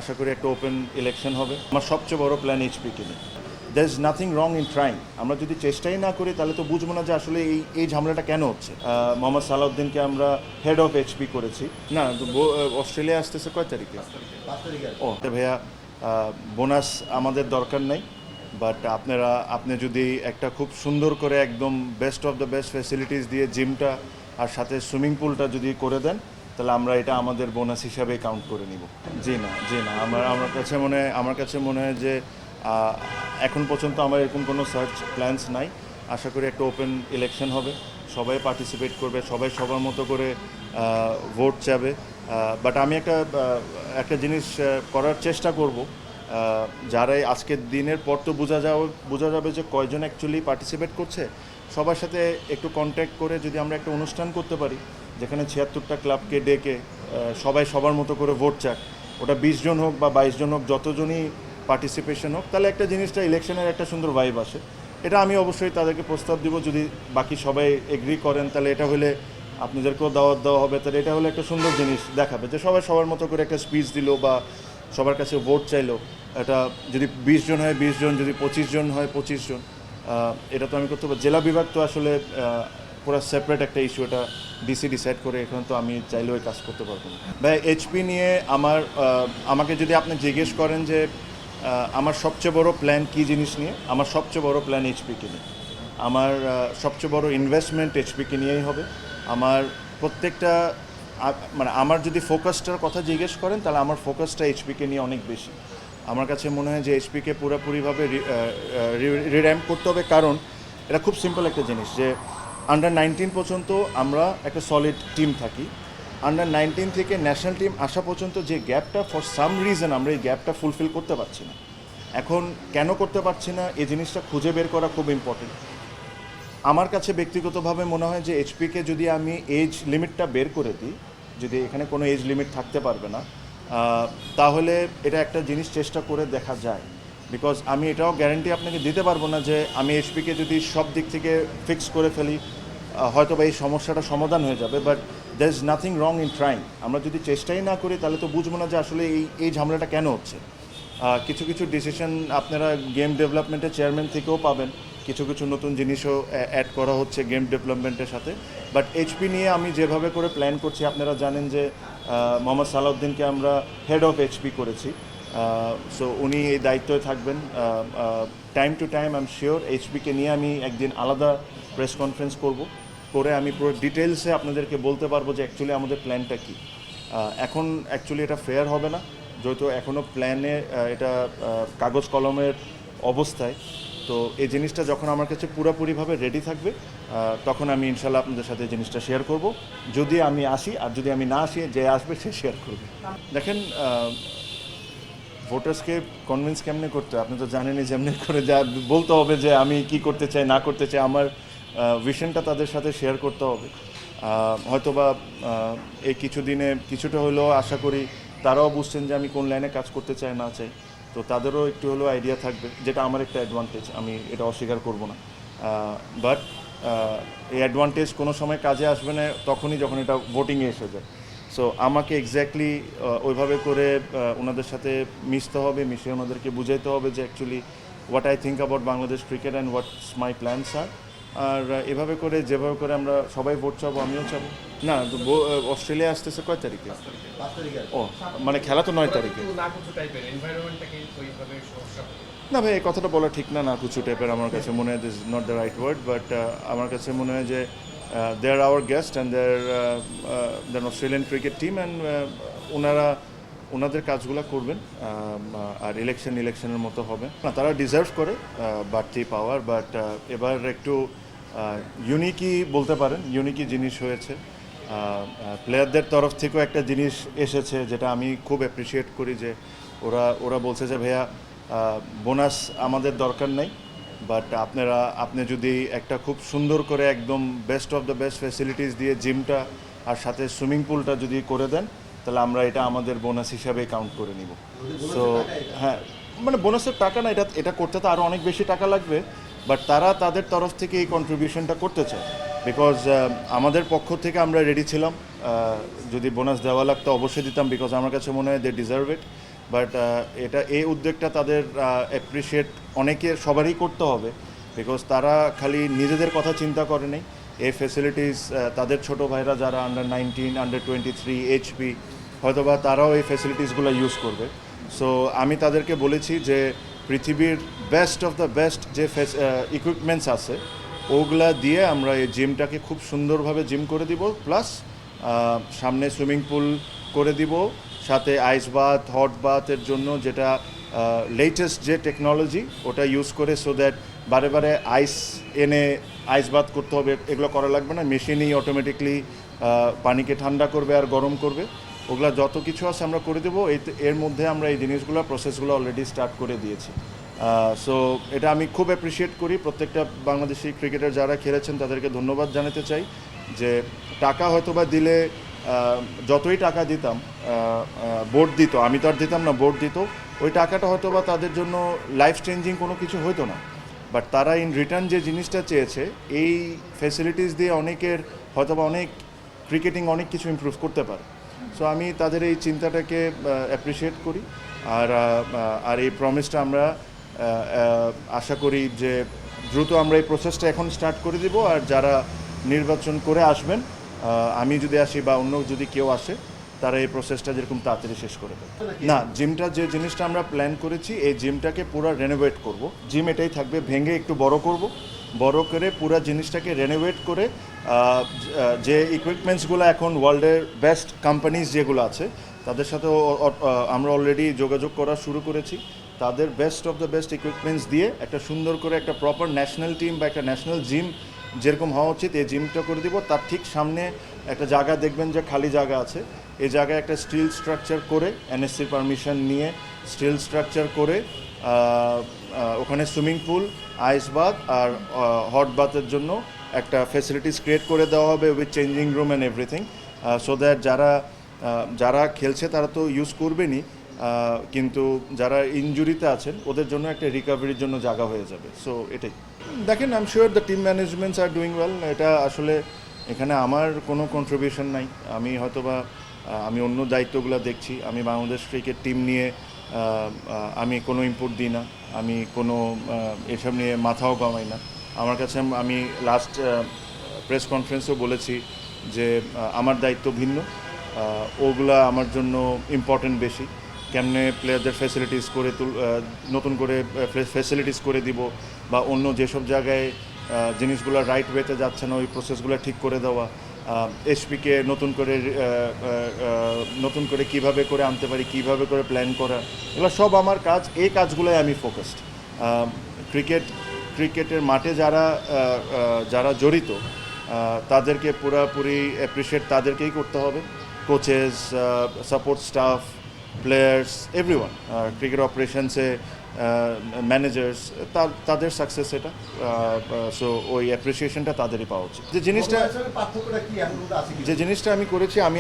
আশা করি একটা open election হবে। আমার সবচেয়ে বড় প্ল্যান এইচপিকে নিয়ে। There is nothing wrong in trying. আমরা যদি চেষ্টাই না করি তাহলে তো বুঝবো না যে আসলে এই ঝামেলাটা কেন হচ্ছে। মোহাম্মদ সালাউদ্দিনকে আমরা হেড অফ এইচপি করেছি। না, অস্ট্রেলিয়া আসতেছে কয় তারিখে? ও ভাইয়া, বোনাস আমাদের দরকার নাই, বাট আপনি যদি একটা খুব সুন্দর করে একদম best of the best facilities দিয়ে জিমটা আর সাথে সুইমিং পুলটা যদি করে দেন তাহলে আমরা এটা আমাদের বোনাস হিসাবে কাউন্ট করে নিব। জি না, আমার কাছে মনে হয় যে এখন পর্যন্ত আমার এরকম কোনো সার্চ প্ল্যানস নাই। আশা করি একটা ওপেন ইলেকশন হবে, সবাই পার্টিসিপেট করবে, সবাই সবার মতো করে ভোট চাবে। বাট আমি একটা জিনিস করার চেষ্টা করব, যারাই আজকের দিনের পর তো বোঝা যাবে যে কয়জন অ্যাকচুয়ালি পার্টিসিপেট করছে। সবার সাথে একটু কন্ট্যাক্ট করে যদি আমরা একটা অনুষ্ঠান করতে পারি যেখানে 76টা ক্লাবকে ডেকে সবাই সবার মতো করে ভোট চাক, ওটা 20 জন হোক বা 22 জন হোক, যতজনই পার্টিসিপেশন হোক, তাহলে একটা জিনিসটা ইলেকশনের একটা সুন্দর ভাইব আসে। এটা আমি অবশ্যই তাদেরকে প্রস্তাব দিব, যদি বাকি সবাই এগ্রি করেন তাহলে এটা হলে আপনাদেরকেও দাওয়াত দেওয়া হবে। তাহলে এটা হলে একটা সুন্দর জিনিস দেখাবে যে সবাই সবার মতো করে একটা স্পিচ দিল বা সবার কাছে ভোট চাইলো। এটা যদি 20 জন হয় 20 জন, যদি 25 জন হয় 25 জন, এটা তো আমি করতে পারি। জেলা বিভাগ তো আসলে পুরো সেপারেট একটা ইস্যু, এটা ডিসি ডিসাইড করে, এখানে তো আমি চাইলেও কাজ করতে পারবো না। ভাই, এইচপি নিয়ে আমাকে যদি আপনি জিজ্ঞেস করেন যে আমার সবচেয়ে বড় প্ল্যান কী জিনিস নিয়ে, আমার সবচেয়ে বড় প্ল্যান এইচপিকে নিয়ে। আমার সবচেয়ে বড় ইনভেস্টমেন্ট এইচপিকে নিয়েই হবে। আমার প্রত্যেকটা মানে আমার যদি ফোকাসটার কথা জিজ্ঞেস করেন তাহলে আমার ফোকাসটা এইচপিকে নিয়ে অনেক বেশি। আমার কাছে মনে হয় যে এইচপিকে পুরোপুরিভাবে রির্যাম্প করতে হবে, কারণ এটা খুব সিম্পল একটা জিনিস যে আন্ডার 19 পর্যন্ত আমরা একটা সলিড টিম থাকি। আন্ডার 19 থেকে ন্যাশনাল টিম আসা পর্যন্ত যে গ্যাপটা, ফর সাম রিজন আমরা এই গ্যাপটা ফুলফিল করতে পারছি না। এখন কেন করতে পারছি না এই জিনিসটা খুঁজে বের করা খুব ইম্পর্টেন্ট। আমার কাছে ব্যক্তিগতভাবে মনে হয় যে এইচপিকে যদি আমি এজ লিমিটটা বের করে দিই, যদি এখানে কোনো এজ লিমিট থাকতে পারবে না, তাহলে এটা একটা জিনিস চেষ্টা করে দেখা যায়। বিকজ আমি এটাও গ্যারান্টি আপনাকে দিতে পারবো না যে আমি এইচপিকে যদি সব দিক থেকে ফিক্স করে ফেলি হয়তো বা এই সমস্যাটা সমাধান হয়ে যাবে, but there is nothing wrong in trying. আমরা যদি চেষ্টাই না করি তাহলে তো বুঝবো না যে আসলে এই ঝামেলাটা কেন হচ্ছে। কিছু কিছু ডিসিশন আপনারা গেম ডেভেলপমেন্টের চেয়ারম্যান থেকেও পাবেন, কিছু কিছু নতুন জিনিসও অ্যাড করা হচ্ছে গেম ডেভেলপমেন্টের সাথে। বাট এইচপি নিয়ে আমি যেভাবে করে প্ল্যান করছি, আপনারা জানেন যে মোহাম্মদ সালাউদ্দিনকে আমরা হেড অফ এইচপি করেছি। সো উনি এই দায়িত্বে থাকবেন। Time to time I am sure এইচপিকে নিয়ে আমি একদিন আলাদা প্রেস কনফারেন্স করে আমি পুরো ডিটেলসে আপনাদেরকে বলতে পারবো যে অ্যাকচুয়ালি আমাদের প্ল্যানটা কী। এখন অ্যাকচুয়ালি এটা ফেয়ার হবে না, যেহেতু এখনও প্ল্যানে এটা কাগজ কলমের অবস্থায়। তো এই জিনিসটা যখন আমার কাছে পুরোপুরিভাবে রেডি থাকবে তখন আমি ইনশাল্লাহ আপনাদের সাথে জিনিসটা শেয়ার করব। যদি আমি আসি, আর যদি আমি না আসি, যে আসবে সে শেয়ার করবে। দেখেন, ভোটার্সকে কনভিন্স কেমনে করতে, আপনি তো জানেনই, যেমনি করে যা বলতে হবে যে আমি কি করতে চাই না করতে চাই, আমার ভিশনটা তাদের সাথে শেয়ার করতে হবে। হয়তোবা এই কিছুদিনে কিছুটা হলেও আশা করি তারাও বুঝছেন যে আমি কোন লাইনে কাজ করতে চাই না চাই, তো তাদেরও একটু হলেও আইডিয়া থাকবে, যেটা আমার একটা অ্যাডভান্টেজ, আমি এটা অস্বীকার করব না। বাট এই অ্যাডভান্টেজ কোনো সময় কাজে আসবে না তখনই যখন এটা ভোটিংয়ে এসে যায়। সো আমাকে এক্স্যাক্টলি ওইভাবে করে ওনাদের সাথে মিশতে হবে, মিশে ওনাদেরকে বুঝাইতে হবে যে actually what I think about Bangladesh cricket and what's my plans are. আর এভাবে করে যেভাবে করে আমরা সবাই ভোট চাবো, আমিও চাবো। না, অস্ট্রেলিয়া আসতেছে কয় তারিখে? ও, মানে খেলা তো 9 তারিখে। না ভাই, এই কথাটা বলা ঠিক না, না কিছু টাইপের। আমার কাছে মনে হয় this is not the right word, but আমার কাছে মনে হয় যে they are our guest and the Australian cricket team, and ওনাদের কাজগুলো করবেন। আর ইলেকশনের মতো হবে না, তারা ডিজার্ভ করে বাড়তি পাওয়ার। বাট এবার একটু ইউনিকই বলতে পারেন, ইউনিকই জিনিস হয়েছে। প্লেয়ারদের তরফ থেকেও একটা জিনিস এসেছে যেটা আমি খুব অ্যাপ্রিসিয়েট করি, যে ওরা বলছে যে ভাইয়া, বোনাস আমাদের দরকার নাই, বাট আপনি যদি একটা খুব সুন্দর করে একদম best of the best facilities দিয়ে জিমটা আর সাথে সুইমিং পুলটা যদি করে দেন তাহলে আমরা এটা আমাদের বোনাস হিসাবে কাউন্ট করে নিব। সো হ্যাঁ, মানে বোনাসের টাকা না, এটা করতে তো আরও অনেক বেশি টাকা লাগবে, বাট তারা তাদের তরফ থেকে এই কন্ট্রিবিউশনটা করতে চায়। বিকজ আমাদের পক্ষ থেকে আমরা রেডি ছিলাম, যদি বোনাস দেওয়া লাগতো অবশ্যই দিতাম, বিকজ আমার কাছে মনে হয় দে ডিজার্ভ ইট। বাট এটা এই উদ্যোগটা তাদের অ্যাপ্রিসিয়েট অনেকের সবারই করতে হবে, বিকজ তারা খালি নিজেদের কথা চিন্তা করে নেই। এই ফেসিলিটিস তাদের ছোট ভাইরা যারা আন্ডার 19, আন্ডার 23, এইচপি হয়তোবা তারাও এই ফেসিলিটিসগুলো ইউজ করবে। সো আমি তাদেরকে বলেছি যে পৃথিবীর বেস্ট অফ দ্য বেস্ট যে ইকুইপমেন্টস আছে ওগুলা দিয়ে আমরা এই জিমটাকে খুব সুন্দরভাবে জিম করে দিব, প্লাস সামনে সুইমিং পুল করে দিব, সাথে আইস বাথ, হট বাথের জন্য যেটা লেটেস্ট যে টেকনোলজি ওটা ইউজ করে, সো দ্যাট বারে বারে আইস এনে আইস বাথ করতে হবে, এগুলো করা লাগবে না। মেশিনই অটোমেটিকলি পানিকে ঠান্ডা করবে আর গরম করবে। ওগুলা যত কিছু আছে আমরা করে দেবো। এর মধ্যে আমরা এই জিনিসগুলো প্রসেসগুলো অলরেডি স্টার্ট করে দিয়েছি। সো এটা আমি খুব অ্যাপ্রিসিয়েট করি। প্রত্যেকটা বাংলাদেশি ক্রিকেটার যারা খেলেছেন তাদেরকে ধন্যবাদ জানাতে চাই যে টাকা হয়তো বা দিলে যতই টাকা দিতাম, বোর্ড দিত, আমি তো আর দিতাম না, বোর্ড দিত, ওই টাকাটা হয়তো বা তাদের জন্য লাইফ চেঞ্জিং কোনো কিছু হতো না। বাট তারা ইন রিটার্ন যে জিনিসটা চেয়েছে, এই ফ্যাসিলিটিস দিয়ে অনেকের হয়তো বা অনেক ক্রিকেটিং অনেক কিছু ইমপ্রুভ করতে পারে। সো আমি তাদের এই চিন্তাটাকে অ্যাপ্রিসিয়েট করি। আর এই প্রমিসটা আমরা আশা করি যে দ্রুত আমরা এই প্রসেসটা এখন স্টার্ট করে দিব। আর যারা নির্বাচন করে আসবেন, আমি যদি আসি বা অন্য যদি কেউ আসে, তারা এই প্রসেসটা যেরকম তাড়াতাড়ি শেষ করে দেবে। না, জিমটা যে জিনিসটা আমরা প্ল্যান করেছি, এই জিমটাকে পুরো রেনোভেট করব। জিম এটাই থাকবে, ভেঙে একটু বড় করব, বড় করে পুরো জিনিসটাকে রেনোভেট করে যে ইকুইপমেন্টসগুলো এখন ওয়ার্ল্ডের বেস্ট কোম্পানিজ যেগুলো আছে তাদের সাথে আমরা অলরেডি যোগাযোগ করা শুরু করেছি। তাদের best of the best equipments দিয়ে একটা সুন্দর করে একটা প্রপার ন্যাশনাল টিম বা একটা ন্যাশনাল জিম যেরকম হওয়া উচিত, এই জিমটা করে দিব। তার ঠিক সামনে একটা জায়গা দেখবেন যে খালি জায়গা আছে, এই জায়গায় একটা স্টিল স্ট্রাকচার করে, এনএসসির পারমিশন নিয়ে স্টিল স্ট্রাকচার করে ওখানে সুইমিং পুল, আইস বাথ আর হট বাথের জন্য একটা ফ্যাসিলিটিস ক্রিয়েট করে দেওয়া হবে with changing room and everything, so that যারা খেলছে তারা তো ইউজ করবেনই, কিন্তু যারা ইনজুরিতে আছেন ওদের জন্য একটা রিকভারির জন্য জায়গা হয়ে যাবে। সো এটাই দেখেন, I am sure the team ম্যানেজমেন্টস are doing well. এটা আসলে এখানে আমার কোনো কন্ট্রিবিউশন নাই। আমি হয়তোবা আমি অন্য দায়িত্বগুলো দেখছি। আমি বাংলাদেশ ক্রিকেট টিম নিয়ে আমি কোনো ইনপুট দিই না, আমি কোনো এসব নিয়ে মাথাও কামাই না। আমার কাছে আমি লাস্ট প্রেস কনফারেন্সেও বলেছি যে আমার দায়িত্ব ভিন্ন, ওগুলা আমার জন্য ইম্পর্টেন্ট বেশি। কেমনে প্লেয়ারদের ফ্যাসিলিটিস করে নতুন করে ফ্যাসিলিটিস করে দিব, বা অন্য যেসব জায়গায় জিনিসগুলো রাইট ওয়েতে যাচ্ছে না ওই প্রসেসগুলো ঠিক করে দেওয়া, এসপিকে নতুন করে কিভাবে করে আনতে পারি, কিভাবে করে প্ল্যান করা, এগুলো সব আমার কাজ। এই কাজগুলোই আমি ফোকাসড। ক্রিকেটের মাঠে যারা জড়িত তাদেরকে পুরোপুরি অ্যাপ্রিসিয়েট তাদেরকেই করতে হবে। Coaches, support staff, players, everyone, cricket অপারেশনসে ম্যানেজার্স, তাদের সাকসেস এটা। সো ওই অ্যাপ্রিসিয়েশনটা তাদেরই পাওয়া উচিত। যে জিনিসটা আমি করেছি, আমি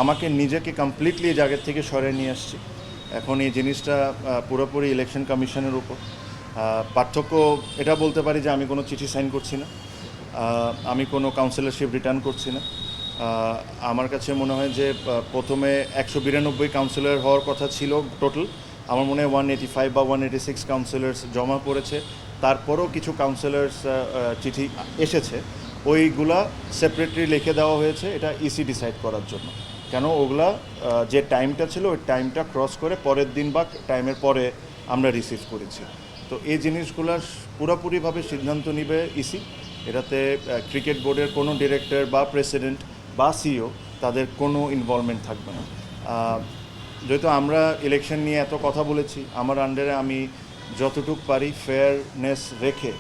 আমাকে নিজেকে কমপ্লিটলি এই জায়গার থেকে সরিয়ে নিয়ে আসছি। এখন এই জিনিসটা পুরোপুরি ইলেকশন কমিশনের উপর। পার্থক্য এটা বলতে পারি যে আমি কোনো চিঠি সাইন করছি না, আমি কোনো কাউন্সিলরশিপ রিটার্ন করছি না। আমার কাছে মনে হয় যে প্রথমে 192 কাউন্সিলর হওয়ার কথা ছিল টোটাল, আমার মনে হয় 185 বা 186 কাউন্সিলর্স জমা পড়েছে। তারপরও কিছু কাউন্সিলর্স চিঠি এসেছে, ওইগুলা সেপারেটলি লিখে দেওয়া হয়েছে, এটা ইসি ডিসাইড করার জন্য। কেন ওগুলা যে টাইমটা ছিল ওই টাইমটা ক্রস করে পরের দিন বা টাইমের পরে আমরা রিসিভ করেছি। তো এই জিনিসগুলোর পুরোপুরিভাবে সিদ্ধান্ত নেবে ইসি। এটাতে ক্রিকেট বোর্ডের কোনো ডিরেক্টর বা প্রেসিডেন্ট বা সিইও তাদের কোনো ইনভলভমেন্ট থাকবে না। যেহেতু আমরা ইলেকশন নিয়ে এত কথা বলেছি, আমার আন্ডারে আমি যতটুকু পারি ফেয়ারনেস রেখে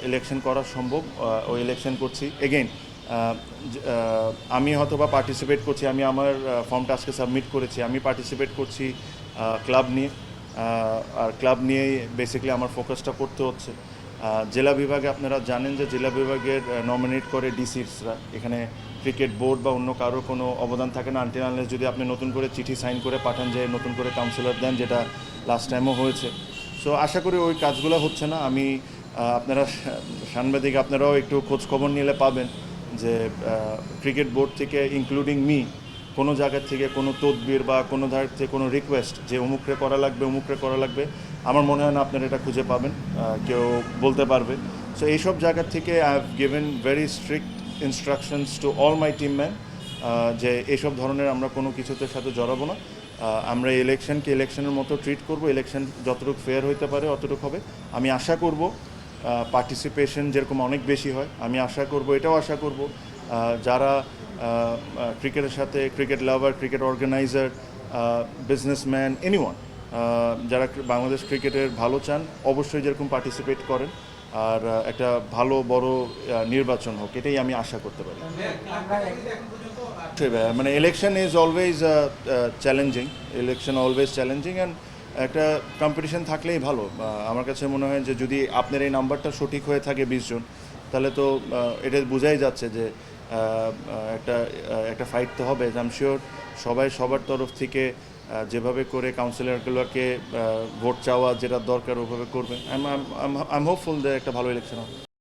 ইলেকশন করা সম্ভব ওই ইলেকশন করছি। এগেইন আমি হয়তো বা পার্টিসিপেট করছি, আমি আমার ফর্মটা আজকে সাবমিট করেছি, আমি পার্টিসিপেট করছি ক্লাব নিয়ে, আর ক্লাব নিয়েই বেসিক্যালি আমার ফোকাসটা করতে হচ্ছে। জেলা বিভাগে আপনারা জানেন যে জেলা বিভাগের নমিনেট করে ডিসিসরা, এখানে ক্রিকেট বোর্ড বা অন্য কারো কোনো অবদান থাকে না আনটিল আনলেস যদি আপনি নতুন করে চিঠি সাইন করে পাঠান যে নতুন করে কাউন্সিলর দেন, যেটা লাস্ট টাইমও হয়েছে। সো আশা করি ওই কাজগুলো হচ্ছে না। আমি আপনারা সাংবাদিক আপনারাও একটু খোঁজ খবর নিলে পাবেন যে ক্রিকেট বোর্ড থেকে ইনক্লুডিং মি কোনো জায়গা থেকে কোনো তদবির বা কোনো ধার থেকে কোনো রিকোয়েস্ট যে অমুকরে করা লাগবে আমার মনে হয় না আপনারা এটা খুঁজে পাবেন, কেউ বলতে পারবে। সো এইসব জায়গা থেকে I have given very strict instructions to all my team man যে এইসব ধরনের আমরা কোনো কিছুতে সাথে জড়াবো না। আমরা ইলেকশনের মতো ট্রিট করব, ইলেকশন যতটুকু ফেয়ার হইতে পারে অতটুকু হবে। আমি আশা করব পার্টিসিপেশন যেরকম অনেক বেশি হয়, আমি এটাও আশা করব যারা ক্রিকেটের সাথে, cricket lover, cricket organiser, businessman, anyone যারা বাংলাদেশ ক্রিকেটের ভালো চান অবশ্যই যেরকম পার্টিসিপেট করেন, আর একটা ভালো বড় নির্বাচন হোক, এটাই আমি আশা করতে পারি। মানে election is always challenging, and একটা কম্পিটিশন থাকলেই ভালো। আমার কাছে মনে হয় যে যদি আপনার এই নাম্বারটা সঠিক হয়ে থাকে 20 জন, তাহলে তো এটা বোঝাই যাচ্ছে যে একটা ফাইট তো হবে। আই এম শিওর সবাই সবার তরফ থেকে যেভাবে করে কাউন্সিলরগুলোকে ভোট চাওয়া যেটা দরকার ওভাবে করবে। আই এম হোপফুল যে একটা ভালো ইলেকশন হবে।